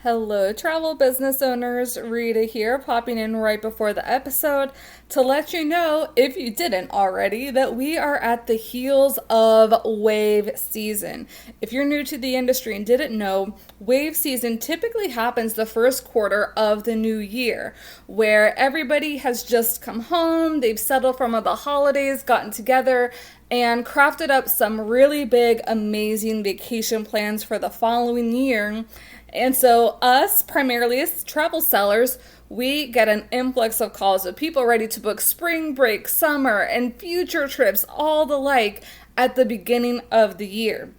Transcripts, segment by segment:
Hello, travel business owners. Rita here, popping in right before the episode to let you know, if you didn't already, that we are at the heels of wave season. If you're new to the industry and didn't know, wave season typically happens the first quarter of the new year, where everybody has just come home, they've settled from the holidays, gotten together, and crafted up some really big, amazing vacation plans for the following year. And so, us, primarily as travel sellers, we get an influx of calls of people ready to book spring break, summer, and future trips, all the like, at the beginning of the year.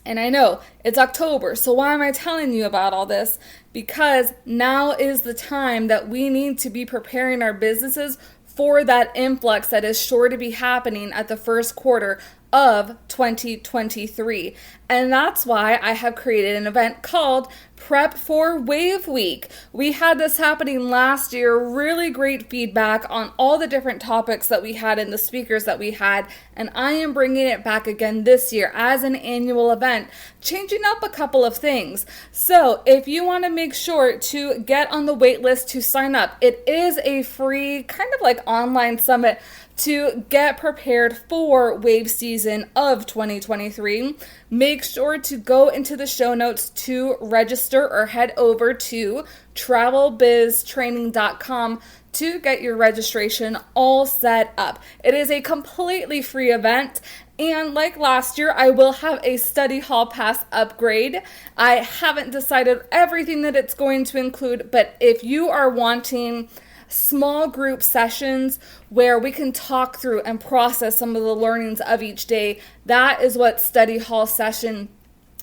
And I know it's October, so why am I telling you about all this? Because now is the time that we need to be preparing our businesses for that influx that is sure to be happening at the first quarter of 2023. And that's why I have created an event called Prep for Wave Week. We had this happening last year, really great feedback on all the different topics that we had and the speakers that we had, and I am bringing it back again this year as an annual event, changing up a couple of things. So if you want to make sure to get on the wait list to sign up, it is a free kind of like online summit to get prepared for wave season of 2023. Make sure to go into the show notes to register or head over to travelbiztraining.com to get your registration all set up. It is a completely free event. And like last year, I will have a study hall pass upgrade. I haven't decided everything that it's going to include, but if you are wanting small group sessions where we can talk through and process some of the learnings of each day, that is what study hall session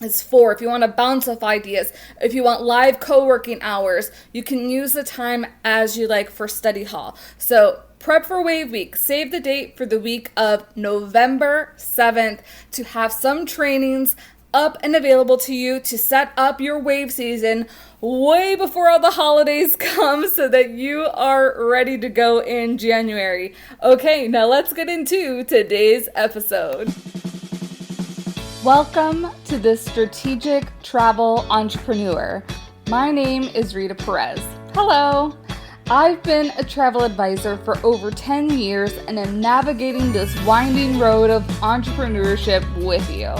is for. If you want to bounce off ideas, if you want live co-working hours, you can use the time as you like for study hall. So prep for wave week. Save the date for the week of November 7th to have some trainings up and available to you to set up your wave season way before all the holidays come so that you are ready to go in January. Okay, now let's get into today's episode. Welcome to the Strategic Travel Entrepreneur. My name is Rita Perez. Hello. I've been a travel advisor for over 10 years and am navigating this winding road of entrepreneurship with you.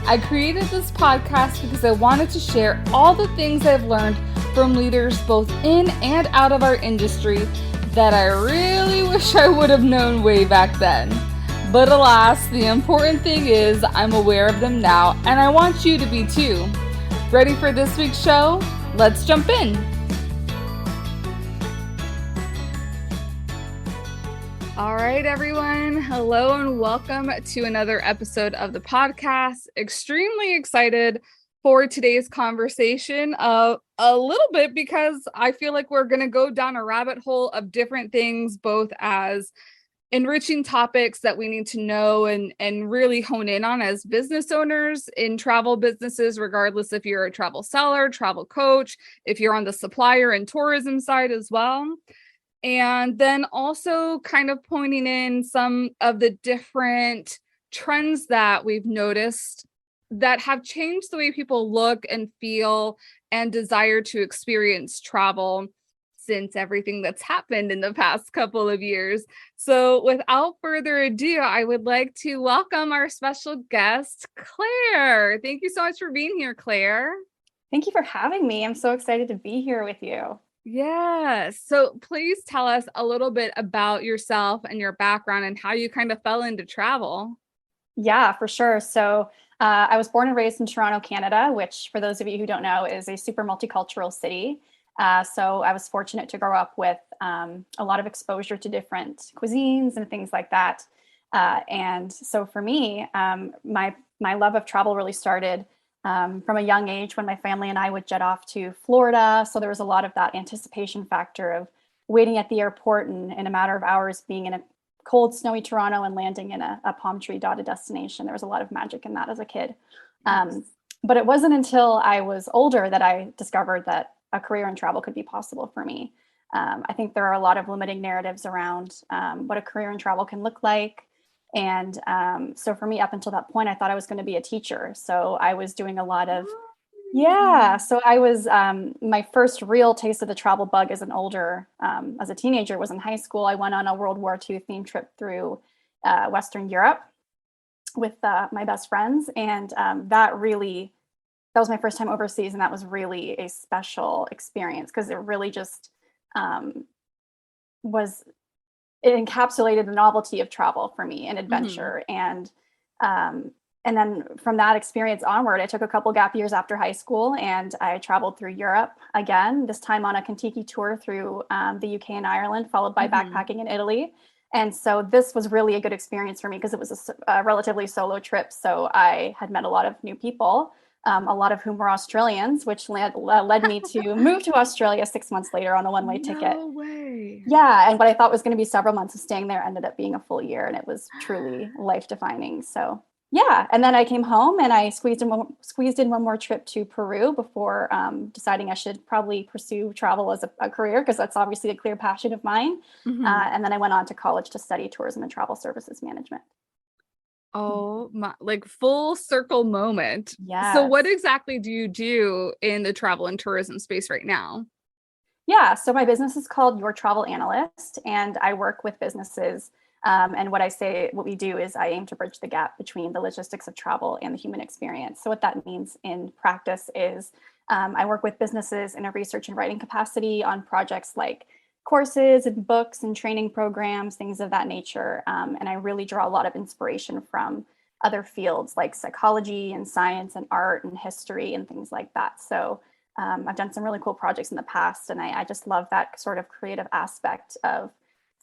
I created this podcast because I wanted to share all the things I've learned from leaders both in and out of our industry that I really wish I would have known way back then. But alas, the important thing is I'm aware of them now, and I want you to be too. Ready for this week's show? Let's jump in. All right, everyone. Hello and welcome to another episode of the podcast. Extremely excited for today's conversation a little bit because I feel like we're going to go down a rabbit hole of different things, both as enriching topics that we need to know and really hone in on as business owners in travel businesses, regardless if you're a travel seller, travel coach, if you're on the supplier and tourism side as well. And then also kind of pointing in some of the different trends that we've noticed that have changed the way people look and feel and desire to experience travel since everything that's happened in the past couple of years. So without further ado, I would like to welcome our special guest, Claire. Thank you so much for being here, Claire. Thank you for having me. I'm so excited to be here with you. Yes. So please tell us a little bit about yourself and your background and how you kind of fell into travel. Yeah, for sure. So I was born and raised in Toronto, Canada, which for those of you who don't know is a super multicultural city. So I was fortunate to grow up with a lot of exposure to different cuisines and things like that. And so for me, my love of travel really started from a young age when my family and I would jet off to Florida. So there was a lot of that anticipation factor of waiting at the airport and in a matter of hours being in a cold, snowy Toronto and landing in a palm tree dotted destination. There was a lot of magic in that as a kid. But it wasn't until I was older that I discovered that a career in travel could be possible for me. I think there are a lot of limiting narratives around what a career in travel can look like. And so for me, up until that point, I thought I was going to be a teacher. So I was doing a lot of Yeah, so I was my first real taste of the travel bug as an older as a teenager was in high school. I went on a World War II themed trip through Western Europe with my best friends, and that was my first time overseas, and that was really a special experience because it really just um, was it encapsulated the novelty of travel for me and Mm-hmm. adventure. Um, and then from that experience onward, I took a couple gap years after high school and I traveled through Europe again, this time on a Kentucky tour through the UK and Ireland, followed by Mm-hmm. backpacking in Italy. And so this was really a good experience for me because it was a relatively solo trip. So I had met a lot of new people, a lot of whom were Australians, which led me to move to Australia 6 months later on a one-way ticket. No way. Yeah, and what I thought was going to be several months of staying there ended up being a full year, and it was truly life defining. So yeah, and then I came home and I squeezed in one more trip to Peru before deciding I should probably pursue travel as a career because that's obviously a clear passion of mine. Mm-hmm. And then I went on to college to study tourism and travel services management. Oh my, like full circle moment. So what Yes. exactly do you do in the travel and tourism space right now? Yeah, so my business is called Your Travel Analyst, and I work with businesses. And what we do is I aim to bridge the gap between the logistics of travel and the human experience. So, what that means in practice is I work with businesses in a research and writing capacity on projects like courses and books and training programs, things of that nature. And I really draw a lot of inspiration from other fields like psychology and science and art and history and things like that. So, I've done some really cool projects in the past, and I just love that sort of creative aspect of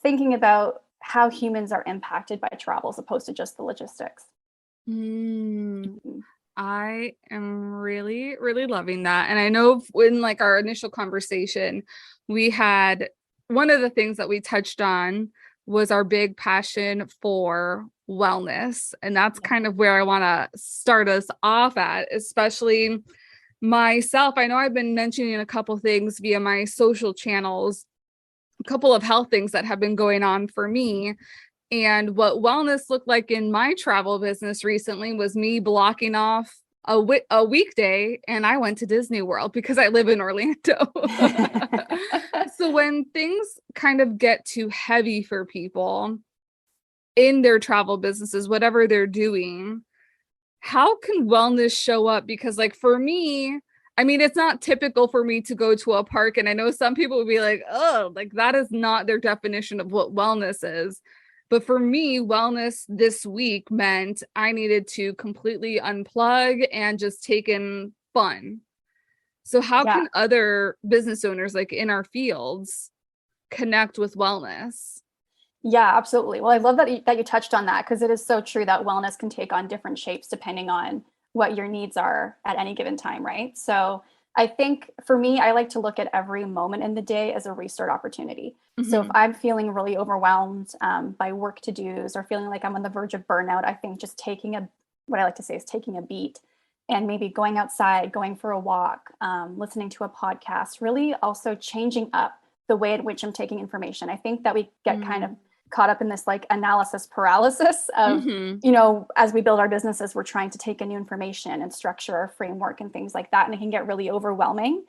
thinking about how humans are impacted by travel as opposed to just the logistics. Mm, Mhm. I am really, really loving that. And I know in like our initial conversation, we had one of the things that we touched on was our big passion for wellness. And that's Yeah. kind of where I want to start us off at, especially myself. I know I've been mentioning a couple things via my social channels, a couple of health things that have been going on for me. And what wellness looked like in my travel business recently was me blocking off a weekday and I went to Disney World because I live in Orlando. So when things kind of get too heavy for people in their travel businesses, whatever they're doing, how can wellness show up? Because like for me, I mean, it's not typical for me to go to a park. And I know some people would be like, oh, like that is not their definition of what wellness is. But for me, wellness this week meant I needed to completely unplug and just take in fun. So how Yeah. can other business owners like in our fields connect with wellness? Yeah, absolutely. Well, I love that you touched on that because it is so true that wellness can take on different shapes depending on what your needs are at any given time, right? So I think for me, I like to look at every moment in the day as a restart opportunity. So if Mm-hmm. I'm feeling really overwhelmed by work to dos or feeling like I'm on the verge of burnout, I think just what I like to say is taking a beat and maybe going outside, going for a walk, listening to a podcast, really also changing up the way in which I'm taking information. I think that we get kind of caught up in this like analysis paralysis of, Mm-hmm. as we build our businesses, we're trying to take in new information and structure our framework and things like that. And it can get really overwhelming.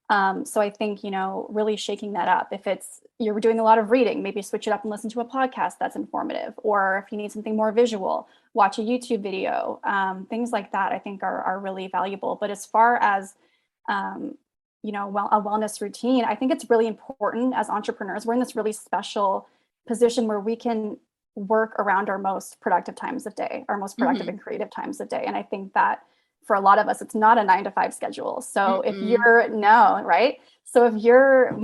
So I think, really shaking that up. If it's you're doing a lot of reading, maybe switch it up and listen to a podcast that's informative. Or if you need something more visual, watch a YouTube video. Things like that I think are really valuable. But as far as um, a wellness routine, I think it's really important as entrepreneurs. We're in this really special position where we can work around our most productive times of day, our most productive Mm-hmm. and creative times of day. And I think that for a lot of us, it's not a 9 to 5 schedule. So if Mm-mm. you're no, right? So if your,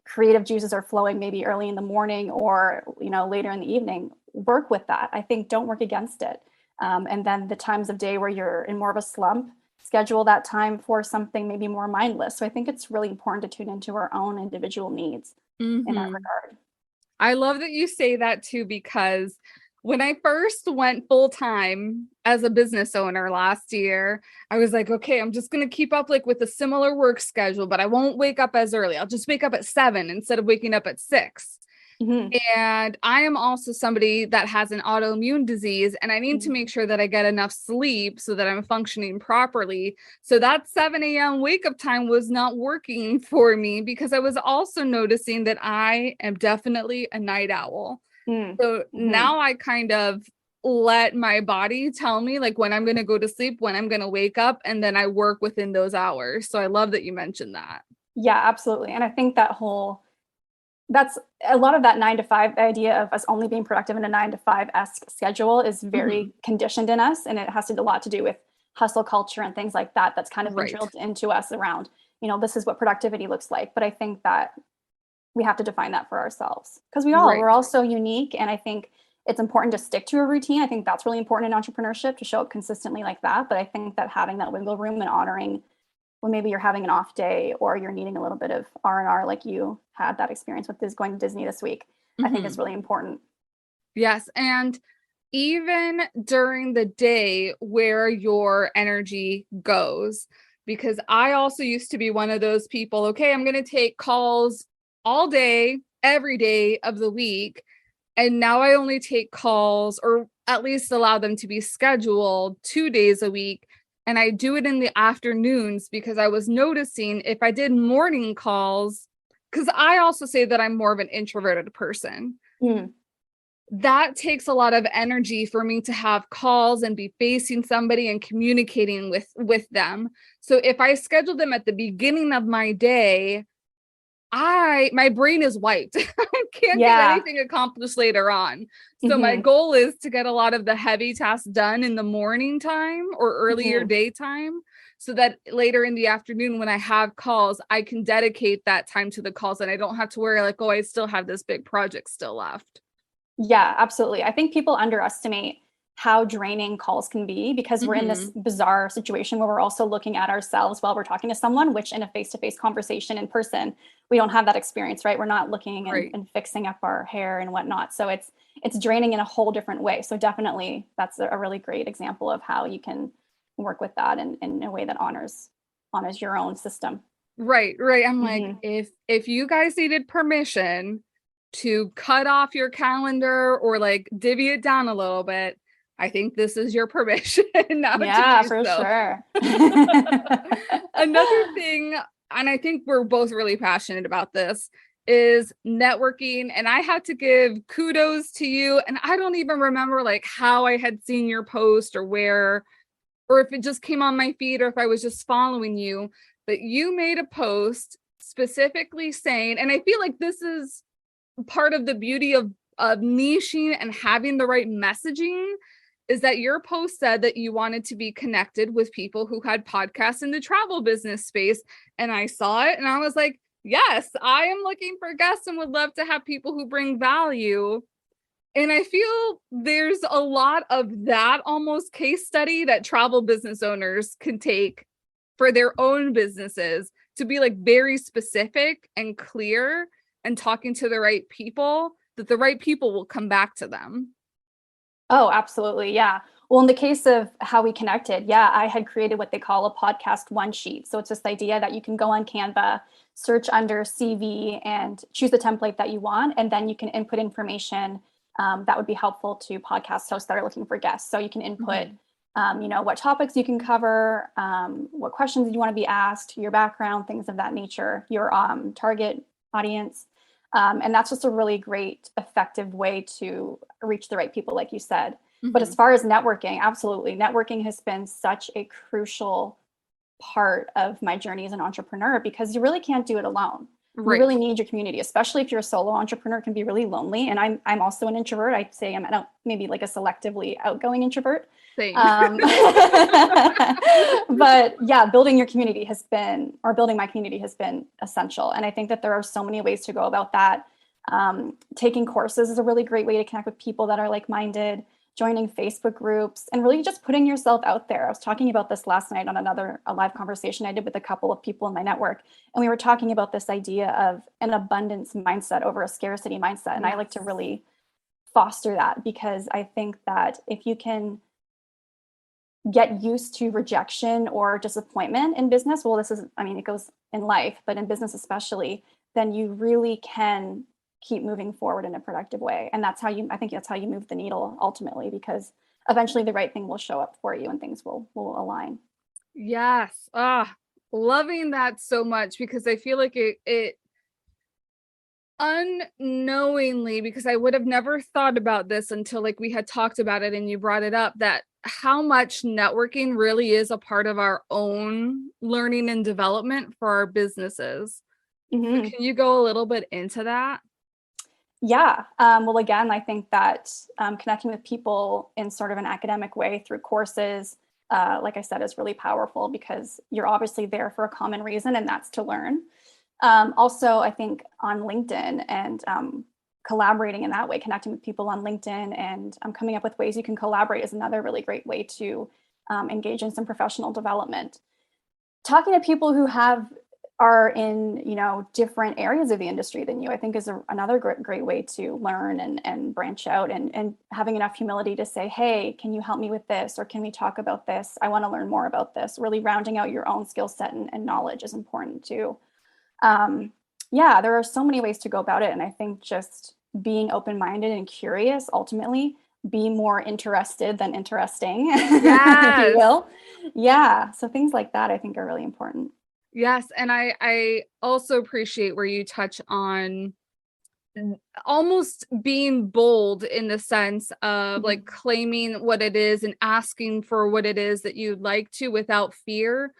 creative juices are flowing maybe early in the morning or, later in the evening, work with that. I think don't work against it. And then the times of day where you're in more of a slump, schedule that time for something maybe more mindless. So I think it's really important to tune into our own individual needs in that Mm-hmm. regard. I love that you say that too, because when I first went full time as a business owner last year, I was like, okay, I'm just going to keep up like with a similar work schedule, but I won't wake up as early. I'll just wake up at 7 instead of waking up at 6. Hmm. And I am also somebody that has an autoimmune disease, and I need to make sure that I get enough sleep so that I'm functioning properly. So that 7 a.m. wake up time was not working for me because I was also noticing that I am definitely a night owl. So Mm-hmm. now I kind of let my body tell me like when I'm going to go to sleep, when I'm going to wake up, and then I work within those hours. So I love that you mentioned that. Yeah, absolutely. And I think that's a lot of that 9 to 5 idea of us only being productive in a 9 to 5-esque schedule is Hmm. very conditioned in us. And it has to do a lot to do with hustle culture and things like that. That's kind of been Right. drilled into us around, this is what productivity looks like. But I think that we have to define that for ourselves because we're Right. all so unique. And I think it's important to stick to a routine. I think that's really important in entrepreneurship to show up consistently like that. But I think that having that wiggle room and honoring when maybe you're having an off day or you're needing a little bit of R&R like you had that experience with this going to Disney this week, I think is Hmm. really important. Yes. And even during the day where your energy goes, because I also used to be one of those people, okay, I'm going to take calls all day, every day of the week. And now I only take calls or at least allow them to be scheduled 2 days a week. And I do it in the afternoons because I was noticing if I did morning calls, because I also say that I'm more of an introverted person, Mm. that takes a lot of energy for me to have calls and be facing somebody and communicating with them. So if I schedule them at the beginning of my day, my brain is wiped. I can't get Yeah. anything accomplished later on. So my Hmm. goal is to get a lot of the heavy tasks done in the morning time or earlier Hmm. daytime so that later in the afternoon when I have calls, I can dedicate that time to the calls and I don't have to worry like, oh, I still have this big project still left. Yeah, absolutely. I think people underestimate how draining calls can be because we're in this Hmm. bizarre situation where we're also looking at ourselves while we're talking to someone, which in a face-to-face conversation in person, we don't have that experience, right? We're not looking Right. and fixing up our hair and whatnot. So it's draining in a whole different way. So definitely that's a really great example of how you can work with that in a way that honors your own system. Right, right. I'm like, Hmm. if you guys needed permission to cut off your calendar or like divvy it down a little bit, I think this is your permission now to Yeah, do for so. sure. Another thing, and I think we're both really passionate about this, is networking. And I have to give kudos to you. And I don't even remember like how I had seen your post or where, or if it just came on my feed or if I was just following you, but you made a post specifically saying, and I feel like this is part of the beauty of niching and having the right messaging is that your post said that you wanted to be connected with people who had podcasts in the travel business space. And I saw it and I was like, yes, I am looking for guests and would love to have people who bring value. And I feel there's a lot of that almost case study that travel business owners can take for their own businesses to be like very specific and clear and talking to the right people, that the right people will come back to them. Oh, absolutely. Yeah. Well, in the case of how we connected, yeah, I had created what they call a podcast one sheet. So it's this idea that you can go on Canva, search under CV, and choose the template that you want. And then you can input information that would be helpful to podcast hosts that are looking for guests. So you can input, Mhm. what topics you can cover, what questions you want to be asked, your background, things of that nature, your target audience. And that's just a really great, effective way to reach the right people, like you said. But as Mhm. far as networking, absolutely. Networking has been such a crucial part of my journey as an entrepreneur because you really can't do it alone. You Right. really need your community, especially if you're a solo entrepreneur, it can be really lonely. And I'm also an introvert. I'd say I'm maybe like a selectively outgoing introvert. Same. Um, but yeah, building your community has been, or building my community has been essential. And I think that there are so many ways to go about that. Taking courses is a really great way to connect with people that are like-minded, joining Facebook groups, and really just putting yourself out there. I was talking about this last night on a live conversation I did with a couple of people in my network. And we were talking about this idea of an abundance mindset over a scarcity mindset. And I like to Yes. really foster that because I think that if you can get used to rejection or disappointment in business, well, this is, I mean, it goes in life, but in business especially, then you really can keep moving forward in a productive way. And I think that's how you move the needle ultimately, because eventually the right thing will show up for you and things will align. Yes. Loving that so much, because I feel like it unknowingly, because I would have never thought about this until like we had talked about it and you brought it up, that how much networking really is a part of our own learning and development for our businesses. So can you go a little bit into that? Yeah. Well, again, I think that connecting with people in sort of an academic way through courses, like I said, is really powerful because you're obviously there for a common reason, and that's to learn. Also, I think on LinkedIn and collaborating in that way, connecting with people on LinkedIn and coming up with ways you can collaborate is another really great way to engage in some professional development. Talking to people who are in, different areas of the industry than you, I think is another great way to learn and branch out, and having enough humility to say, hey, can you help me with this? Or can we talk about this? I want to learn more about this. Really rounding out your own skill set and knowledge is important too. Yeah, there are so many ways to go about it. And I think just being open-minded and curious, ultimately be more interested than interesting, if you will. Yeah. So things like that, I think, are really important. Yes. And I also appreciate where you touch on almost being bold in the sense of like claiming what it is and asking for what it is that you'd like to without fear.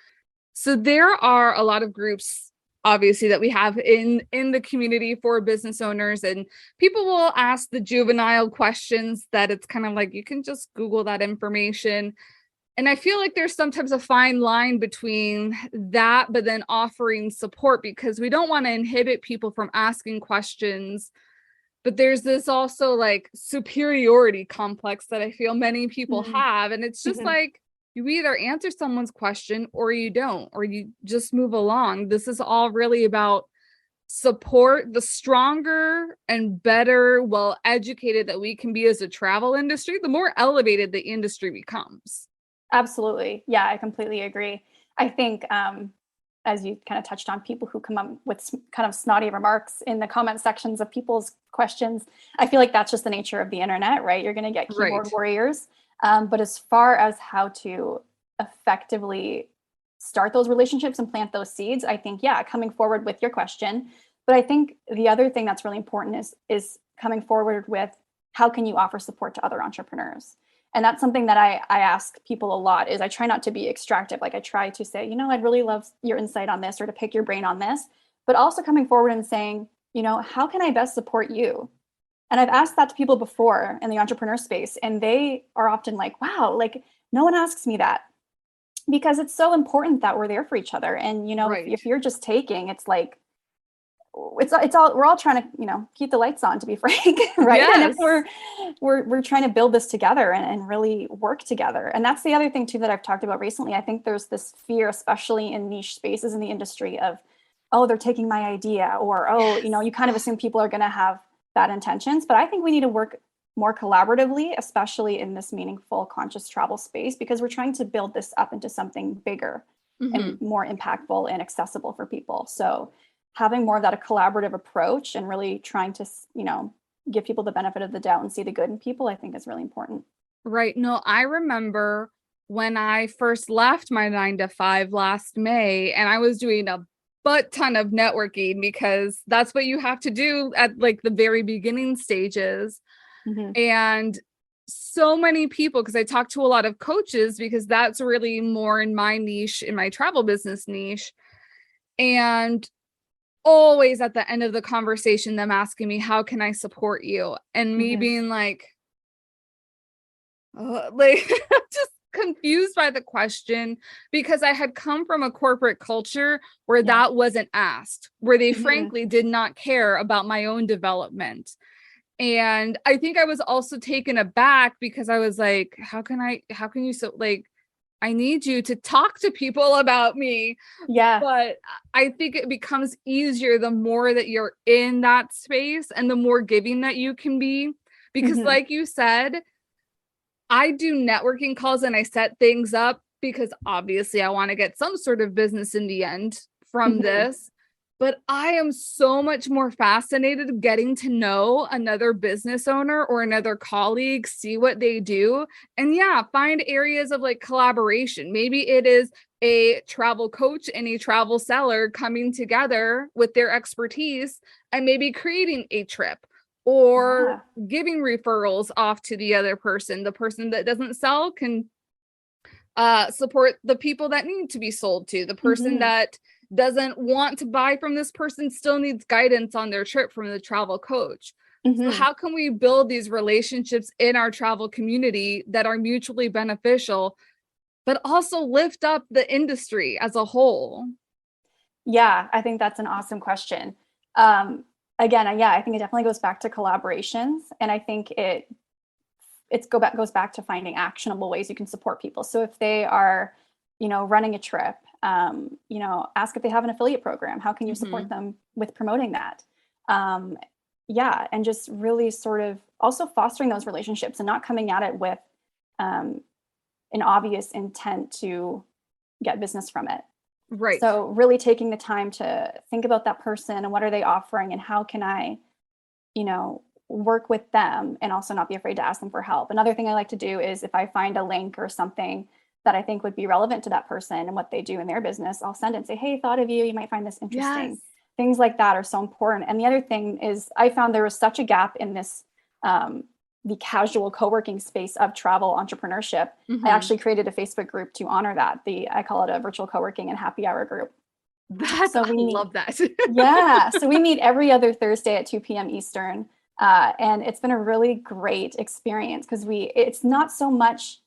So there are a lot of groups, obviously, that we have in the community for business owners, and people will ask the juvenile questions that it's kind of like you can just Google that information. And I feel like there's sometimes a fine line between that, but then offering support, because we don't want to inhibit people from asking questions. But there's this also like superiority complex that I feel many people have. And it's just like, you either answer someone's question or you don't, or you just move along. This is all really about support. The stronger and better, well-educated that we can be as a travel industry, the more elevated the industry becomes. Absolutely. Yeah, I completely agree. I think, as you kind of touched on, people who come up with kind of snotty remarks in the comment sections of people's questions, I feel like that's just the nature of the internet, right? You're going to get keyboard warriors. But as far as how to effectively start those relationships and plant those seeds, I think, yeah, coming forward with your question. But I think the other thing that's really important is coming forward with how can you offer support to other entrepreneurs? And that's something that I ask people a lot. Is I try not to be extractive. Like I try to say, I'd really love your insight on this, or to pick your brain on this, but also coming forward and saying, how can I best support you? And I've asked that to people before in the entrepreneur space, and they are often like, wow, like no one asks me that, because it's so important that we're there for each other. And, if you're just taking, it's like, we're all trying to, keep the lights on, to be frank, right? Yes. And if we're trying to build this together and really work together. And that's the other thing too that I've talked about recently. I think there's this fear, especially in niche spaces in the industry, of, oh, they're taking my idea, or, oh, you kind of assume people are going to have bad intentions. But I think we need to work more collaboratively, especially in this meaningful, conscious travel space, because we're trying to build this up into something bigger and more impactful and accessible for people. So having more of that a collaborative approach and really trying to, give people the benefit of the doubt and see the good in people, I think is really important. Right. No, I remember when I first left my 9 to 5 last May, and I was doing a butt ton of networking, because that's what you have to do at like the very beginning stages. And so many people, because I talked to a lot of coaches, because that's really more in my niche, in my travel business niche. And always at the end of the conversation, them asking me, how can I support you? And me being like just confused by the question, because I had come from a corporate culture where that wasn't asked, where they frankly did not care about my own development. And I think I was also taken aback, because I was like, how can you, so like, I need you to talk to people about me. Yeah. But I think it becomes easier the more that you're in that space and the more giving that you can be. Because like you said, I do networking calls and I set things up because obviously I want to get some sort of business in the end from this. but I am so much more fascinated getting to know another business owner or another colleague, see what they do, and yeah, find areas of like collaboration. Maybe it is a travel coach and a travel seller coming together with their expertise and maybe creating a trip or giving referrals off to the other person. The person that doesn't sell can support the people that need to be sold to. The person that doesn't want to buy from this person still needs guidance on their trip from the travel coach. So how can we build these relationships in our travel community that are mutually beneficial, but also lift up the industry as a whole? Yeah, I think that's an awesome question. Again, yeah, I think it definitely goes back to collaborations, and I think goes back to finding actionable ways you can support people. So if they are, running a trip, ask if they have an affiliate program. How can you support them with promoting that? Yeah, and just really sort of also fostering those relationships and not coming at it with an obvious intent to get business from it. Right. So really taking the time to think about that person and what are they offering and how can I, work with them and also not be afraid to ask them for help. Another thing I like to do is if I find a link or something that I think would be relevant to that person and what they do in their business, I'll send it and say, hey, thought of you. You might find this interesting. Yes. Things like that are so important. And the other thing is I found there was such a gap in this, the casual co-working space of travel entrepreneurship. I actually created a Facebook group to honor that. I call it a virtual co-working and happy hour group. I love that. Yeah. So we meet every other Thursday at 2 p.m. Eastern. And it's been a really great experience because it's not so much,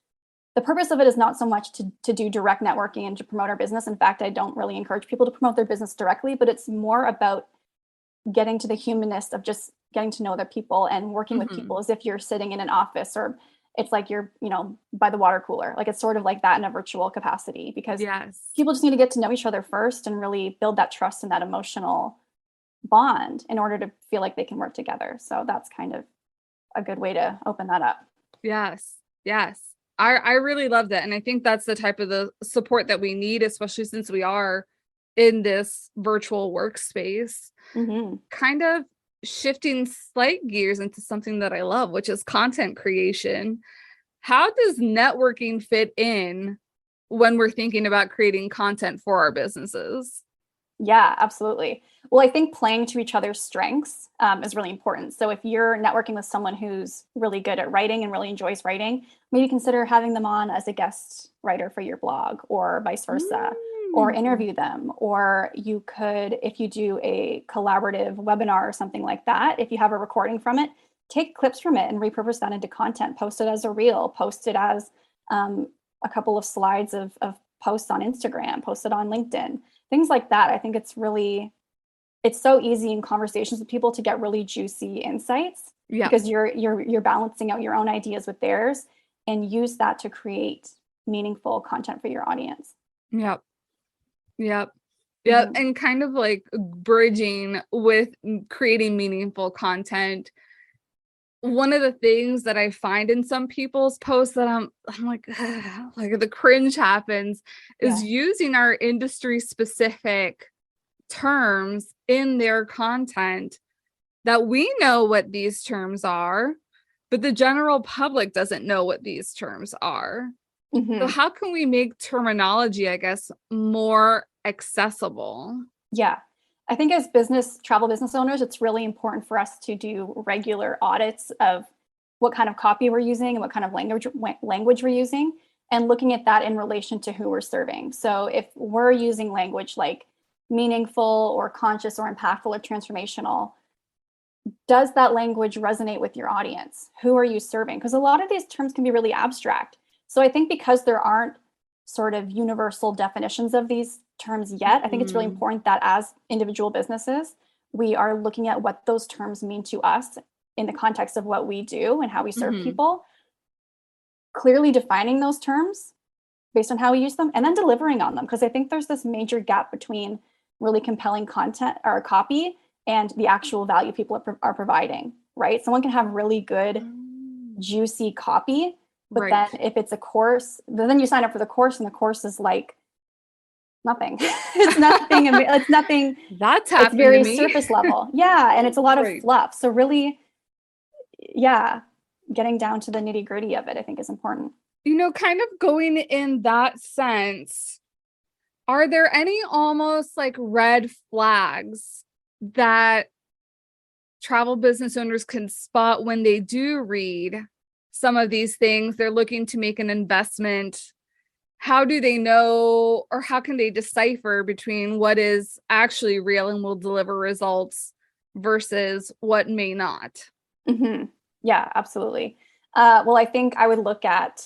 the purpose of it is not so much to do direct networking and to promote our business. In fact, I don't really encourage people to promote their business directly, but it's more about getting to the humanness of just getting to know the people and working with people as if you're sitting in an office or it's like you're, by the water cooler. Like it's sort of like that in a virtual capacity because people just need to get to know each other first and really build that trust and that emotional bond in order to feel like they can work together. So that's kind of a good way to open that up. Yes. I really love that. And I think that's the type of the support that we need, especially since we are in this virtual workspace. Kind of shifting slight gears into something that I love, which is content creation. How does networking fit in when we're thinking about creating content for our businesses? Yeah, absolutely. Well, I think playing to each other's strengths is really important. So if you're networking with someone who's really good at writing and really enjoys writing, maybe consider having them on as a guest writer for your blog or vice versa, or interview them. Or you could, if you do a collaborative webinar or something like that, if you have a recording from it, take clips from it and repurpose that into content, post it as a reel, post it as a couple of slides of posts on Instagram, post it on LinkedIn. Things like that. I think it's so easy in conversations with people to get really juicy insights because you're balancing out your own ideas with theirs and use that to create meaningful content for your audience. Yep. And kind of like bridging with creating meaningful content. One of the things that I find in some people's posts that I'm like the cringe happens is using our industry specific terms in their content that we know what these terms are, but the general public doesn't know what these terms are. So how can we make terminology, I guess, more accessible? Yeah. I think as travel business owners, it's really important for us to do regular audits of what kind of copy we're using and what kind of language we're using, and looking at that in relation to who we're serving. So if we're using language like meaningful or conscious or impactful or transformational, does that language resonate with your audience? Who are you serving? Because a lot of these terms can be really abstract. So I think because there aren't sort of universal definitions of these terms yet, I think it's really important that as individual businesses, we are looking at what those terms mean to us in the context of what we do and how we serve people, clearly defining those terms based on how we use them, and then delivering on them. Because I think there's this major gap between really compelling content or copy and the actual value people are providing, right? Someone can have really good, juicy copy, but then if it's a course, then you sign up for the course and the course is like nothing. It's nothing. It's nothing. That's It's happening very to me. surface level. Yeah. And it's a lot of Right. fluff. So really, yeah, getting down to the nitty gritty of it, I think is important. Kind of going in that sense, are there any almost like red flags that travel business owners can spot when they do read some of these things? They're looking to make an investment. How do they know, or how can they decipher between what is actually real and will deliver results versus what may not? Mm-hmm. Yeah, absolutely. Well, I think I would look at,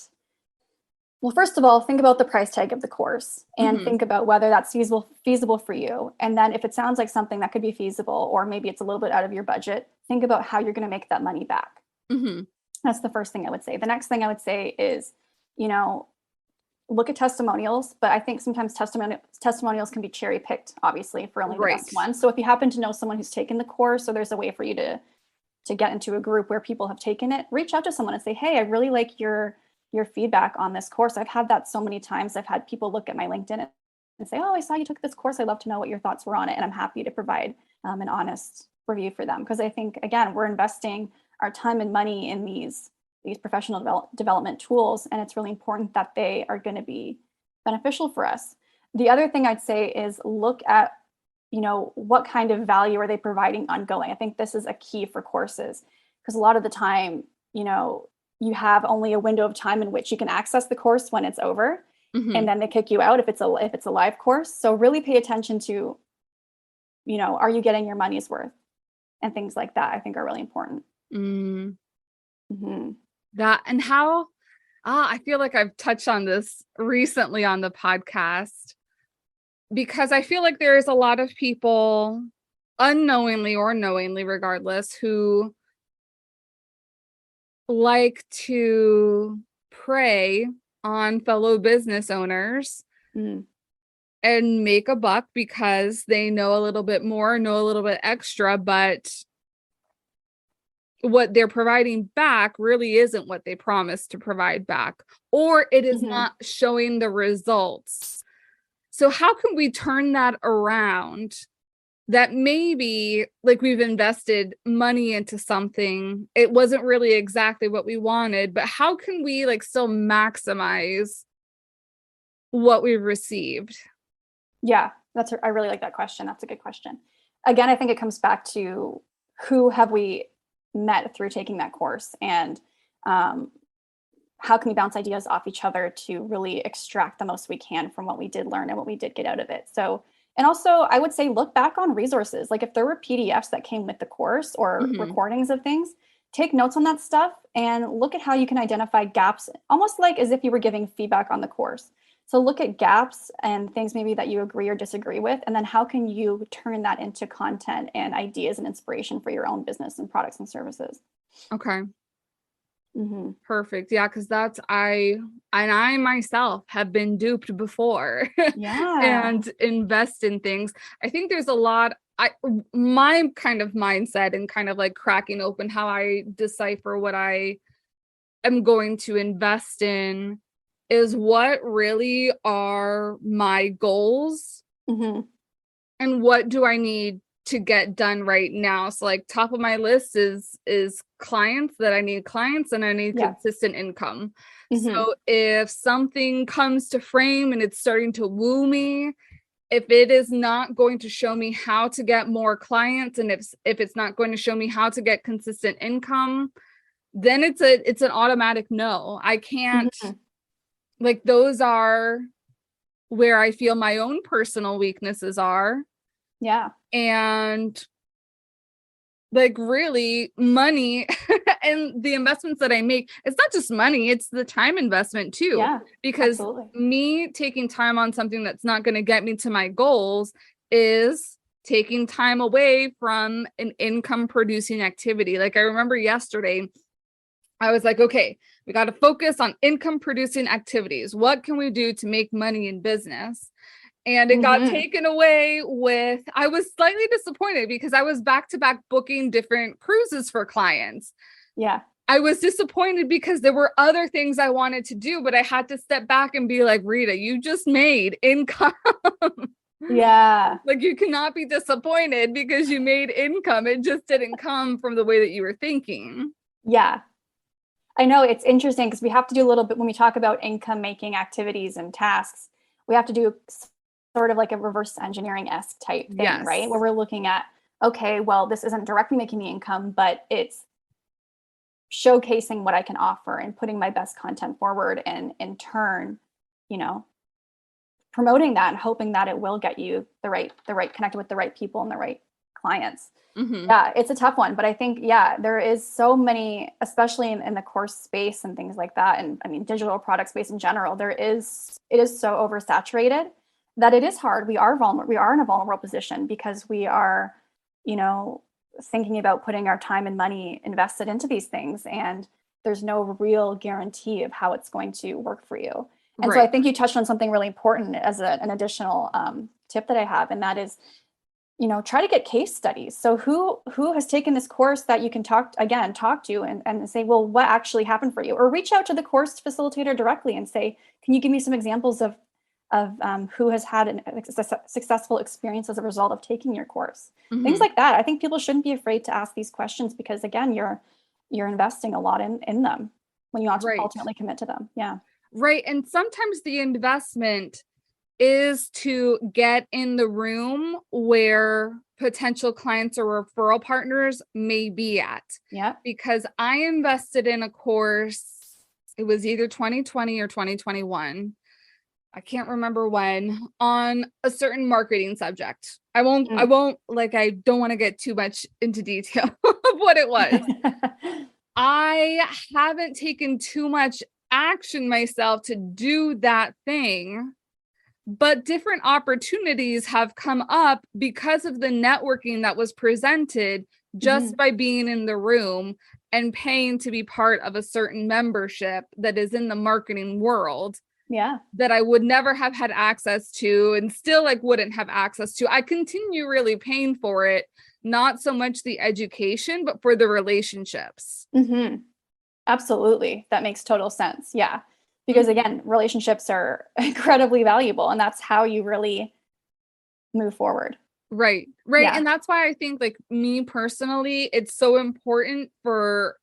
well, first of all, think about the price tag of the course and Mm-hmm. think about whether that's feasible for you. And then if it sounds like something that could be feasible, or maybe it's a little bit out of your budget, think about how you're going to make that money back. Mm-hmm. That's the first thing I would say. The next thing I would say is, look at testimonials, but I think sometimes testimonials can be cherry picked, obviously, for only the Right. best ones. So if you happen to know someone who's taken the course, or there's a way for you to get into a group where people have taken it, reach out to someone and say, hey, I really like your feedback on this course. I've had that so many times. I've had people look at my LinkedIn and say, oh, I saw you took this course. I'd love to know what your thoughts were on it. And I'm happy to provide an honest review for them. Because I think, again, we're investing our time and money in these professional development tools. And it's really important that they are going to be beneficial for us. The other thing I'd say is look at, what kind of value are they providing ongoing? I think this is a key for courses, because a lot of the time, you have only a window of time in which you can access the course when it's over, Mm-hmm. and then they kick you out if it's a live course. So really pay attention to, are you getting your money's worth, and things like that, I think are really important. Mm. Mm-hmm. That, and how, I feel like I've touched on this recently on the podcast, because I feel like there's a lot of people, unknowingly or knowingly, regardless, who like to prey on fellow business owners Mm. and make a buck because they know a little bit more, know a little bit extra, but what they're providing back really isn't what they promised to provide back, or it is Mm-hmm. not showing the results. So how can we turn that around? That maybe, like, we've invested money into something, it wasn't really exactly what we wanted, but how can we still maximize what we've received? Yeah, I really like that question. That's a good question. Again, I think it comes back to who have we met through taking that course, and how can we bounce ideas off each other to really extract the most we can from what we did learn and what we did get out of it. So, and also I would say look back on resources. Like if there were PDFs that came with the course, or Mm-hmm. recordings of things, take notes on that stuff and look at how you can identify gaps, almost like as if you were giving feedback on the course. So look at gaps and things maybe that you agree or disagree with, and then how can you turn that into content and ideas and inspiration for your own business and products and services. Okay. Mm-hmm. Perfect. Yeah, because I myself have been duped before Yeah. and invest in things. I think there's a lot, my kind of mindset and kind of cracking open how I decipher what I am going to invest in is what really are my goals, Mm-hmm. and what do I need to get done right now. So top of my list is clients, that I need clients and I need Yeah. consistent income. Mm-hmm. So if something comes to frame and it's starting to woo me, if it is not going to show me how to get more clients, and if it's not going to show me how to get consistent income, then it's an automatic no. I can't, Mm-hmm. those are where I feel my own personal weaknesses are. Yeah. And really money and the investments that I make, it's not just money, it's the time investment too. Yeah. Because Absolutely. me taking time on something that's not going to get me to my goals is taking time away from an income producing activity. I remember yesterday, I was like, okay, we got to focus on income producing activities. What can we do to make money in business? And it got taken away with, I was slightly disappointed because I was back to back booking different cruises for clients. Yeah. I was disappointed because there were other things I wanted to do, but I had to step back and be like, Rita, you just made income. Yeah. Like, you cannot be disappointed because you made income. It just didn't come from the way that you were thinking. Yeah. I know it's interesting because we have to do a little bit when we talk about income making activities and tasks, we have to do sort of like a reverse engineering-esque type thing, Yes. right? Where we're looking at, okay, well, this isn't directly making me income, but it's showcasing what I can offer and putting my best content forward, and in turn, you know, promoting that and hoping that it will get you the right connected with the right people and the right clients. Yeah, it's a tough one, but I think, yeah, there is so many, especially in the course space and things like that. And I mean, digital product space in general, it is so oversaturated that it is hard. We are vulnerable. We are in a vulnerable position because we are, you know, thinking about putting our time and money invested into these things. And there's no real guarantee of how it's going to work for you. And so I think you touched on something really important as an additional tip that I have, and that is, you know, try to get case studies. So who has taken this course that you can talk to and say, well, what actually happened for you? Or reach out to the course facilitator directly and say, can you give me some examples of who has had a successful experience as a result of taking your course? Things like that. I think people shouldn't be afraid to ask these questions because, again, you're investing a lot in them when you ultimately commit to them. Yeah. Right. And sometimes the investment is to get in the room where potential clients or referral partners may be at. Yeah. Because I invested in a course, it was either 2020 or 2021. I can't remember when, on a certain marketing subject. I don't want to get too much into detail of what it was. I haven't taken too much action myself to do that thing. But different opportunities have come up because of the networking that was presented just by being in the room and paying to be part of a certain membership that is in the marketing world. Yeah. That I would never have had access to and still wouldn't have access to. I continue really paying for it, not so much the education, but for the relationships. Absolutely. That makes total sense. Yeah. Because again, relationships are incredibly valuable, and that's how you really move forward. Right. Yeah. And that's why I think, me personally, it's so important for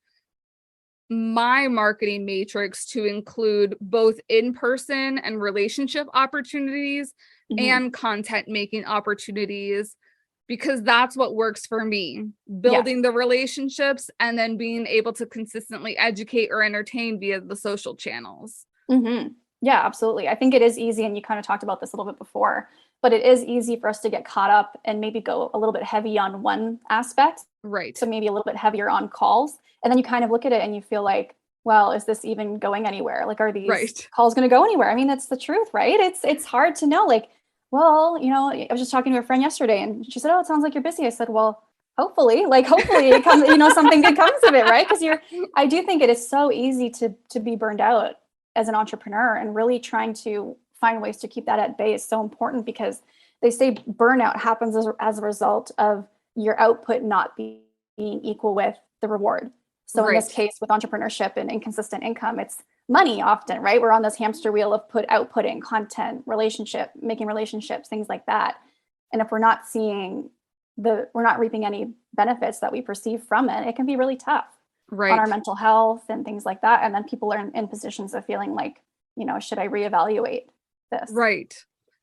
my marketing matrix to include both in-person and relationship opportunities and content making opportunities, because that's what works for me. Building the relationships and then being able to consistently educate or entertain via the social channels. Yeah, absolutely. I think it is easy, and you kind of talked about this a little bit before, but it is easy for us to get caught up and maybe go a little bit heavy on one aspect. Right. So maybe a little bit heavier on calls. And then you kind of look at it and you feel like, well, is this even going anywhere? Are these calls going to go anywhere? I mean, that's the truth, right? It's hard to know. Well, I was just talking to a friend yesterday and she said, oh, it sounds like you're busy. I said, well, hopefully it comes, something good comes of it, right? Because I do think it is so easy to be burned out as an entrepreneur, and really trying to find ways to keep that at bay is so important, because they say burnout happens as a result of your output not being equal with the reward. So in this case, with entrepreneurship and inconsistent income, it's money often, right? We're on this hamster wheel of outputting content, making relationships, things like that. And if we're not we're not reaping any benefits that we perceive from it, it can be really tough. On our mental health and things like that. And then people are in positions of feeling like, should I reevaluate this? Right.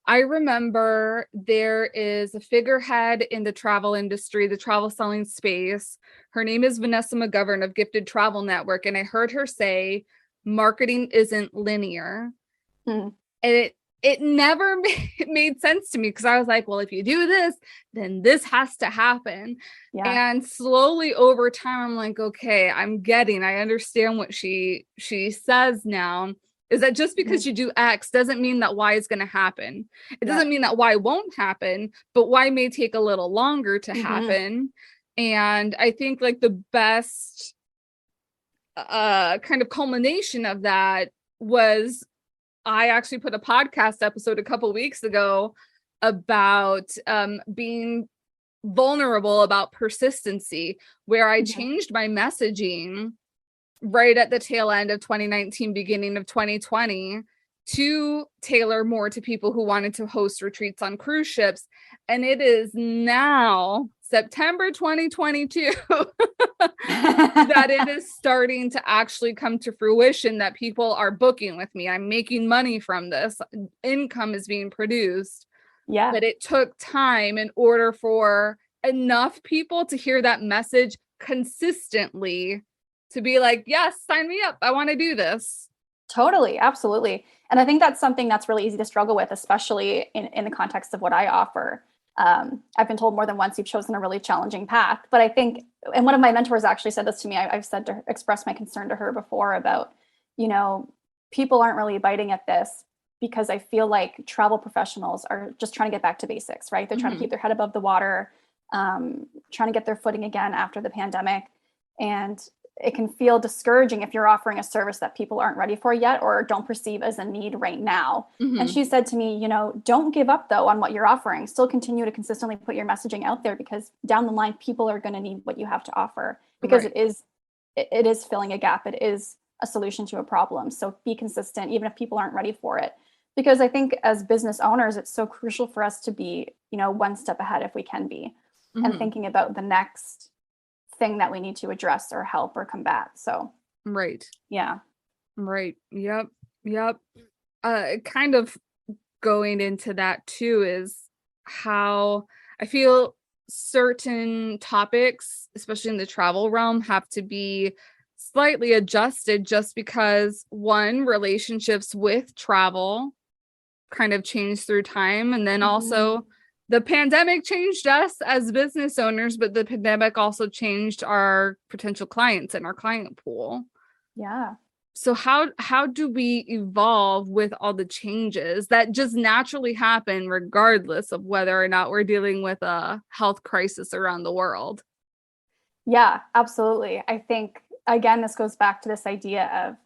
I remember there is a figurehead in the travel industry, the travel selling space. Her name is Vanessa McGovern of Gifted Travel Network. And I heard her say, marketing isn't linear. And it never made sense to me, because I was like, well, if you do this, then this has to happen. And slowly over time, I'm like, okay, I understand what she says now, is that just because you do X doesn't mean that Y is going to happen. It doesn't mean that Y won't happen, but Y may take a little longer to happen. And I think the best kind of culmination of that was, I actually put a podcast episode a couple weeks ago about being vulnerable about persistency, where I changed my messaging right at the tail end of 2019, beginning of 2020, to tailor more to people who wanted to host retreats on cruise ships. And it is now September 2022 that it is starting to actually come to fruition, that people are booking with me. I'm making money from this. Income is being produced. Yeah. But it took time in order for enough people to hear that message consistently to be like, yes, sign me up. I want to do this. Totally. Absolutely. And I think that's something that's really easy to struggle with, especially in the context of what I offer. I've been told more than once, you've chosen a really challenging path. But I think, and one of my mentors actually said this to me, I've said to her, expressed my concern to her before about, people aren't really biting at this because I feel like travel professionals are just trying to get back to basics, right? They're trying to keep their head above the water, trying to get their footing again after the pandemic. And it can feel discouraging if you're offering a service that people aren't ready for yet or don't perceive as a need right now. And she said to me, don't give up though on what you're offering. Still continue to consistently put your messaging out there, because down the line, people are going to need what you have to offer, because Right. it is filling a gap. It is a solution to a problem. So be consistent, even if people aren't ready for it. Because I think as business owners, it's so crucial for us to be, one step ahead if we can be, and thinking about the next thing that we need to address or help or combat. So Right. yeah. Right. Yep. Kind of going into that too is how I feel certain topics, especially in the travel realm, have to be slightly adjusted, just because, one, relationships with travel kind of changed through time, and then also the pandemic changed us as business owners, but the pandemic also changed our potential clients and our client pool. Yeah. So how do we evolve with all the changes that just naturally happen, regardless of whether or not we're dealing with a health crisis around the world? Yeah, absolutely. I think, again, this goes back to this idea of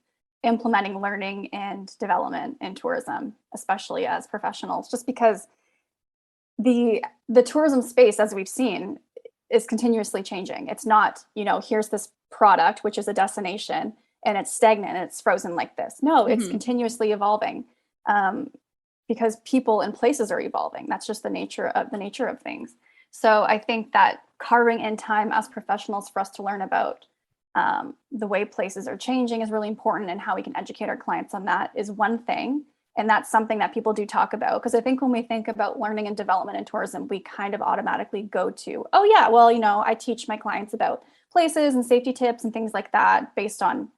implementing learning and development in tourism, especially as professionals, just because the tourism space, as we've seen, is continuously changing. It's not, here's this product, which is a destination, and it's stagnant and it's frozen like this. No, it's continuously evolving, because people and places are evolving. That's just the nature of things. So I think that carving in time as professionals for us to learn about the way places are changing is really important, and how we can educate our clients on that is one thing. And that's something that people do talk about, because I think when we think about learning and development in tourism, we kind of automatically go to, oh yeah, well, I teach my clients about places and safety tips and things like that based on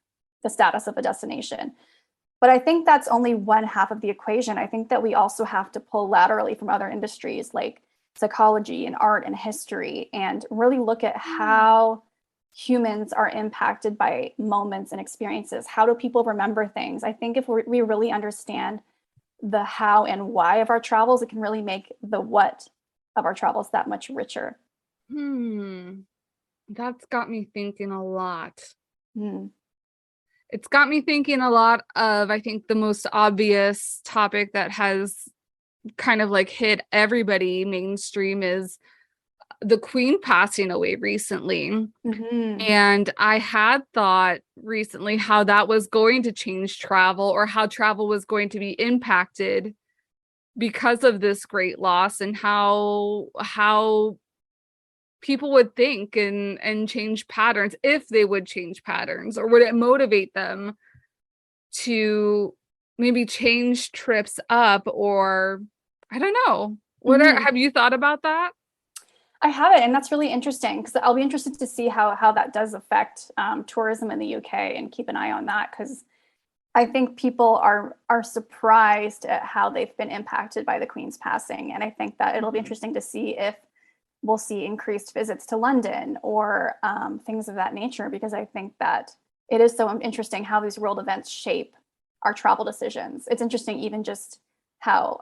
the status of a destination. But I think that's only one half of the equation. I think that we also have to pull laterally from other industries like psychology and art and history, and really look at how humans are impacted by moments and experiences. How do people remember things? I think if we really understand the how and why of our travels, it can really make the what of our travels that much richer. That's got me thinking a lot. It's got me thinking a lot of, I think, the most obvious topic that has kind of like hit everybody mainstream is the Queen passing away recently. And I had thought recently how that was going to change travel, or how travel was going to be impacted because of this great loss, and how people would think and change patterns, if they would change patterns, or would it motivate them to maybe change trips up, or I don't know. Have you thought about that? I haven't, and that's really interesting, because I'll be interested to see how that does affect tourism in the UK, and keep an eye on that, because I think people are surprised at how they've been impacted by the Queen's passing, and I think that it'll be interesting to see if we'll see increased visits to London or things of that nature, because I think that it is so interesting how these world events shape our travel decisions. It's interesting even just how,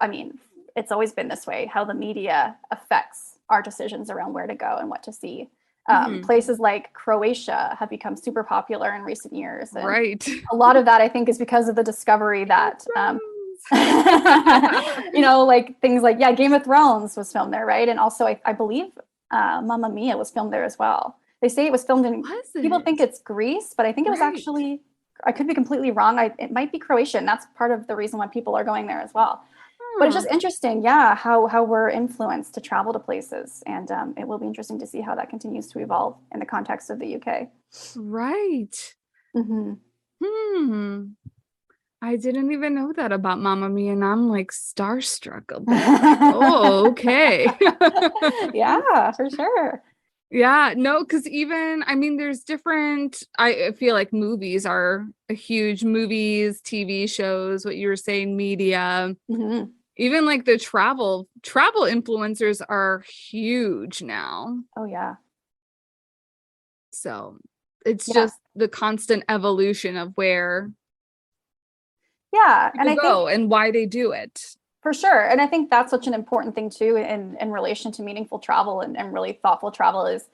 it's always been this way, how the media affects our decisions around where to go and what to see. Places like Croatia have become super popular in recent years. And right. A lot of that, I think, is because of the discovery that, like things like, Game of Thrones was filmed there, right? And also, I believe Mamma Mia was filmed there as well. They say it was filmed in, Was people think it? it's Greece, but I think it was Right. actually, I could be completely wrong. It might be Croatian. That's part of the reason why people are going there as well. But it's Huh. just interesting, yeah, how we're influenced to travel to places, and it will be interesting to see how that continues to evolve in the context of the UK. Right. Hmm. Hmm. I didn't even know that about Mamma Mia, and I'm like starstruck a bit. Like, oh, okay. Yeah, for sure. Yeah, no, because even, I mean, there's different, I feel like movies are a huge movies, TV shows, what you were saying, media, Hmm. even like the travel influencers are huge now. Oh yeah, So it's yeah, just the constant evolution of where yeah. And people I think go and why they do it. for sure, and I think that's such an important thing too in relation to meaningful travel and really thoughtful travel is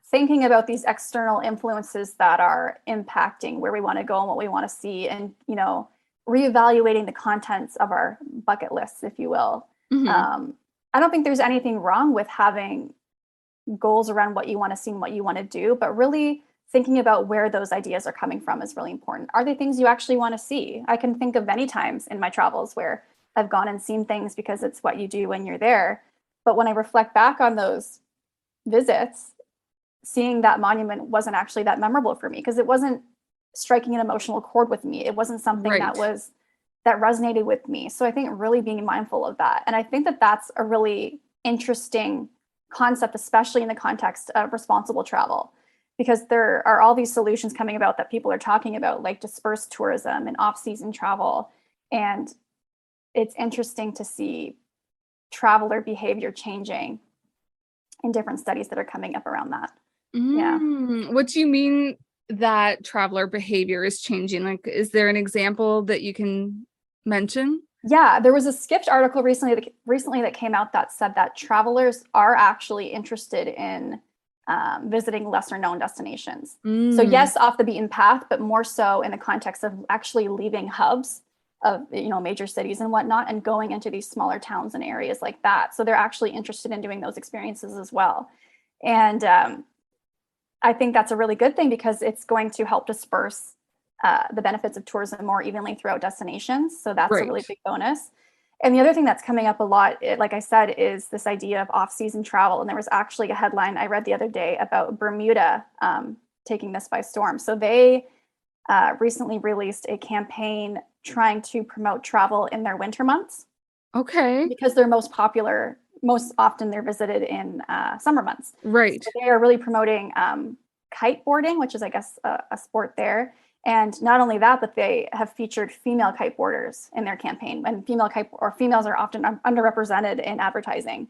thinking about these external influences that are impacting where we want to go and what we want to see, and reevaluating the contents of our bucket lists, if you will. Hmm. um, I don't think there's anything wrong with having goals around what you want to see and what you want to do, but really thinking about where those ideas are coming from is really important. Are they things you actually want to see? I can think of many times in my travels where I've gone and seen things because it's what you do when you're there, but when I reflect back on those visits, seeing that monument wasn't actually that memorable for me because it wasn't striking an emotional chord with me. It wasn't something Right. that resonated with me. So I think really being mindful of that. And I think that that's a really interesting concept, especially in the context of responsible travel, because there are all these solutions coming about that people are talking about, like dispersed tourism and off-season travel. And it's interesting to see traveler behavior changing in different studies that are coming up around that. Yeah. What do you mean that traveler behavior is changing? Like, is there an example that you can mention? Yeah, there was a Skipped article recently that came out that said that travelers are actually interested in visiting lesser known destinations. So Mm, yes, off the beaten path, but more so in the context of actually leaving hubs of major cities and whatnot, and going into these smaller towns and areas like that. So they're actually interested in doing those experiences as well. And I think that's a really good thing because it's going to help disperse the benefits of tourism more evenly throughout destinations. So that's a right. really big bonus. And the other thing that's coming up a lot, like I said, is this idea of off-season travel. And there was actually a headline I read the other day about Bermuda taking this by storm. So they recently released a campaign trying to promote travel in their winter months Okay. because they're most popular. Most often, they're visited in summer months. Right. So they are really promoting kiteboarding, which is, I guess, a sport there. And not only that, but they have featured female kiteboarders in their campaign. And females are often underrepresented in advertising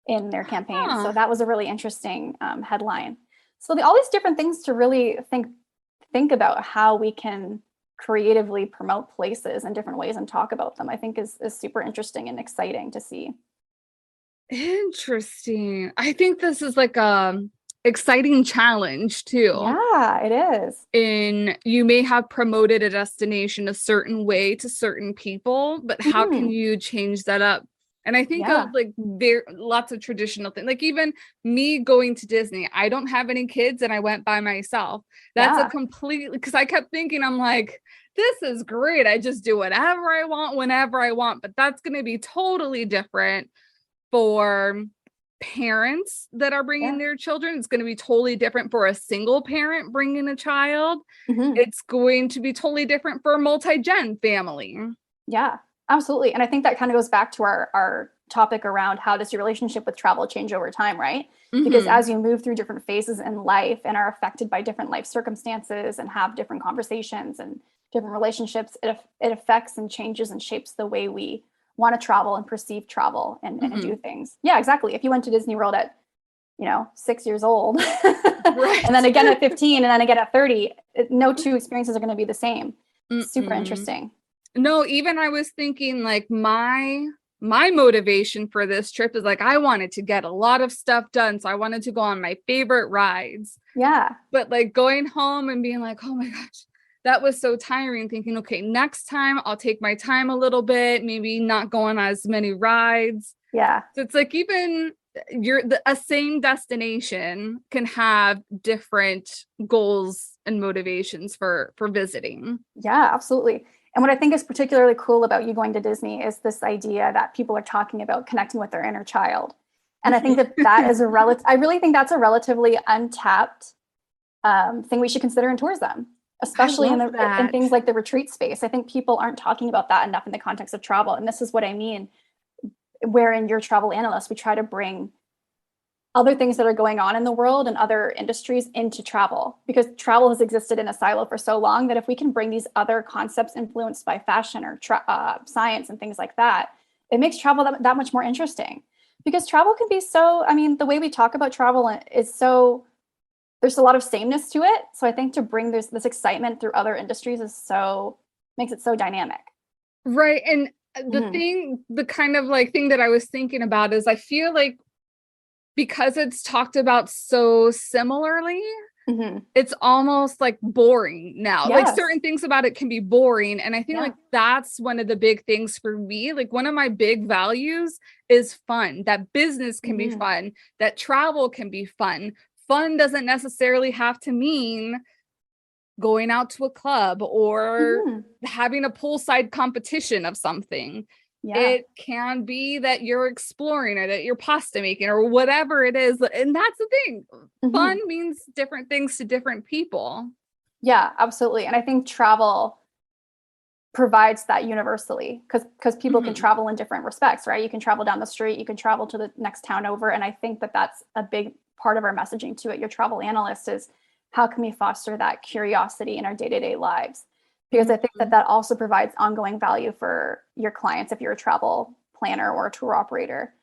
in their campaigns. Huh. So that was a really interesting headline. So all these different things to really think about how we can creatively promote places in different ways and talk about them, I think is super interesting and exciting to see. Interesting. I think this is like a exciting challenge too. Yeah, it is. In you may have promoted a destination a certain way to certain people, but how can Mhm. you change that up? And I think of Yeah. like there lots of traditional things, like even me going to Disney. I don't have any kids and I went by myself. That's a Yeah. completely because I kept thinking, I'm like, this is great. I just do whatever I want, whenever I want, but that's going to be totally different for parents that are bringing Yeah. their children. It's going to be totally different for a single parent bringing a child. Hmm. It's going to be totally different for a multi-gen family. Yeah, absolutely. And I think that kind of goes back to our topic around how does your relationship with travel change over time, right? Because Mm-hmm. as you move through different phases in life and are affected by different life circumstances and have different conversations and different relationships, it affects and changes and shapes the way we want to travel and perceive travel and Mm-hmm. do things. Yeah, exactly. If you went to Disney World at 6 years old and then Right. again at 15 and then again at 30, no two experiences are going to be the same. Super Mm-mm. interesting. No, even I was thinking like my motivation for this trip is like I wanted to get a lot of stuff done. So I wanted to go on my favorite rides. Yeah. But like going home and being like, oh my gosh, that was so tiring. Thinking, okay, next time I'll take my time a little bit, maybe not go on as many rides. Yeah. So it's like even a same destination can have different goals and motivations for visiting. Yeah, absolutely. And what I think is particularly cool about you going to Disney is this idea that people are talking about connecting with their inner child. And I think that is I really think that's a relatively untapped thing we should consider in tourism, especially in things like the retreat space. I think people aren't talking about that enough in the context of travel. And this is what I mean, wherein Your Travel Analyst, we try to bring other things that are going on in the world and other industries into travel, because travel has existed in a silo for so long that if we can bring these other concepts influenced by fashion or science and things like that, it makes travel that much more interesting. Because travel can be so, I mean, the way we talk about travel is so, there's a lot of sameness to it. So I think to bring this excitement through other industries makes it so dynamic. Right. And the kind of like thing that I was thinking about is I feel like because it's talked about so similarly, it's almost like boring now. Yes. Like certain things about it can be boring. And I think like that's one of the big things for me. Like one of my big values is fun, that business can be fun, that travel can be fun. Fun doesn't necessarily have to mean going out to a club or having a poolside competition of something. Yeah. It can be that you're exploring or that you're pasta making or whatever it is. And that's the thing. Fun means different things to different people. Yeah, absolutely. And I think travel provides that universally because people can travel in different respects, right? You can travel down the street, you can travel to the next town over. And I think that that's a big part of our messaging to it. Your Travel Analyst is how can we foster that curiosity in our day-to-day lives? Because I think that also provides ongoing value for your clients if you're a travel planner or a tour operator.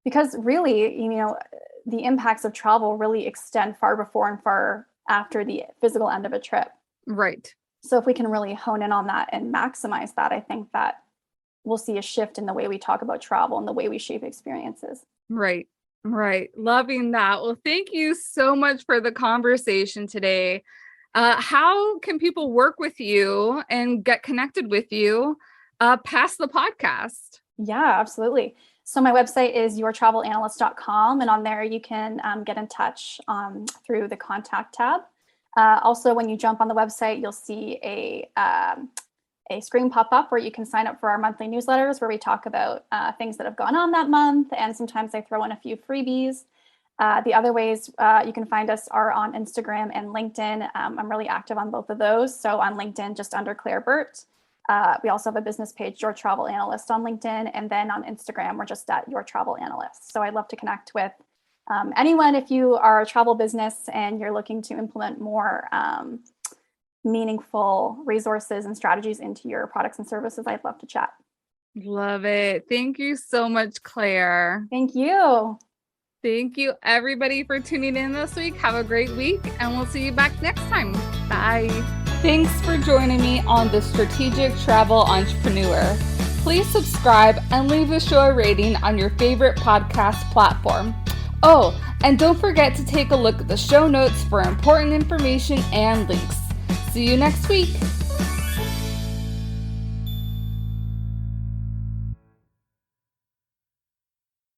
Because really, you know, the impacts of travel really extend far before and far after the physical end of a trip. Right. So if we can really hone in on that and maximize that, I think that we'll see a shift in the way we talk about travel and the way we shape experiences. Right. Right. Loving that. Well, thank you so much for the conversation today. How can people work with you and get connected with you past the podcast? Yeah, absolutely. So my website is yourtravelanalyst.com, and on there you can get in touch through the contact tab. Also, when you jump on the website, you'll see a screen pop up where you can sign up for our monthly newsletters where we talk about things that have gone on that month, and sometimes I throw in a few freebies. The other ways you can find us are on Instagram and LinkedIn. I'm really active on both of those. So on LinkedIn, just under Claire Burt. We also have a business page, Your Travel Analyst, on LinkedIn. And then on Instagram, we're just at Your Travel Analyst. So I'd love to connect with anyone if you are a travel business and you're looking to implement more meaningful resources and strategies into your products and services. I'd love to chat. Love it. Thank you so much, Claire. Thank you. Thank you, everybody, for tuning in this week. Have a great week, and we'll see you back next time. Bye. Thanks for joining me on The Strategic Travel Entrepreneur. Please subscribe and leave a show a rating on your favorite podcast platform. Oh, and don't forget to take a look at the show notes for important information and links. See you next week.